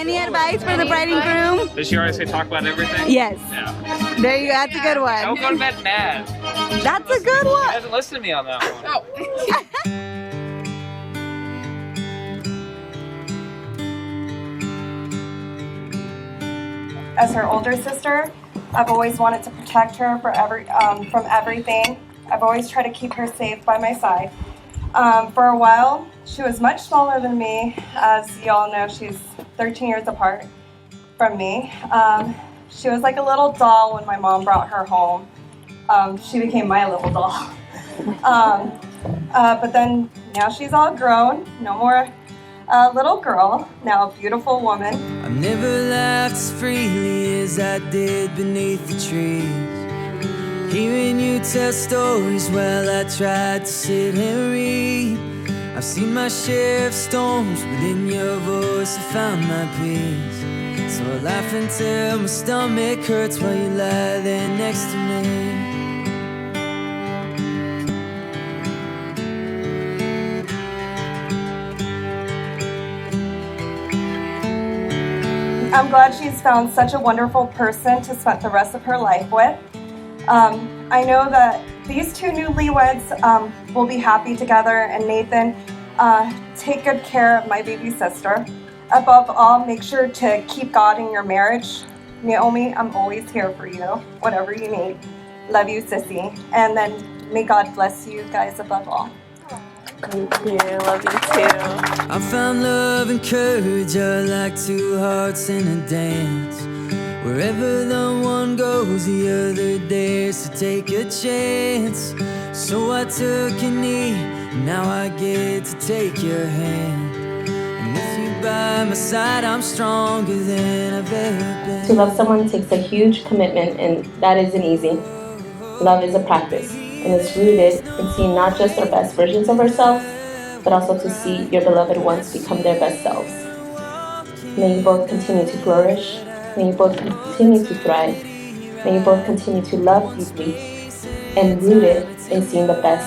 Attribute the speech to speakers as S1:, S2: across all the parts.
S1: Any advice for the bride and groom?
S2: Does she always say talk about everything?
S1: Yes.
S2: Yeah.
S1: There you go. That's a good
S2: I will
S1: one.
S2: go to bed mad.
S1: That's a good
S2: She
S1: one.
S2: doesn't listen to me on that one. Oh.
S3: As her older sister, I've always wanted to protect her from everything. I've always tried to keep her safe by my side. For a while, she was much smaller than me. As you all know, she's 13 years apart from me. She was like a little doll when my mom brought her home. She became my little doll. But then now she's all grown, no more little girl, now a beautiful woman.
S4: I've never laughed as freely as I did beneath the trees. Hearing you tell stories while I tried to sit and read. I've seen my share of storms, within your voice I found my peace. So I laugh until my stomach hurts while you lie there next to me.
S3: I'm glad she's found such a wonderful person to spend the rest of her life with. I know that these two newlyweds will be happy together, and Nathan, take good care of my baby sister. Above all, make sure to keep God in your marriage. Naomi, I'm always here for you, whatever you need. Love you, sissy. And then may God bless you guys above all.
S1: Thank you. Love you too.
S4: I found love and courage are like two hearts in a dance. Wherever the one goes, the other dares to take a chance. So I took a knee, now I get to take your hand. And with you by my side, I'm stronger than I've ever been.
S5: To love someone takes a huge commitment, and that isn't easy. Love is a practice, and it's rooted in seeing not just our best versions of ourselves, but also to see your beloved ones become their best selves. May you both continue to flourish. May you both continue to thrive. May you both continue to love deeply and rooted in seeing the best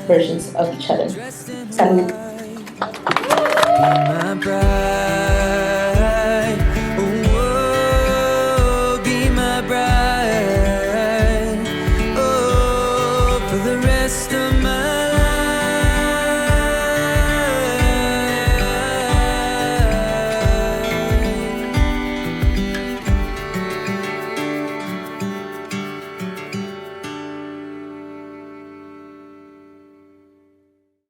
S5: versions of each other. Salud.
S4: My bride.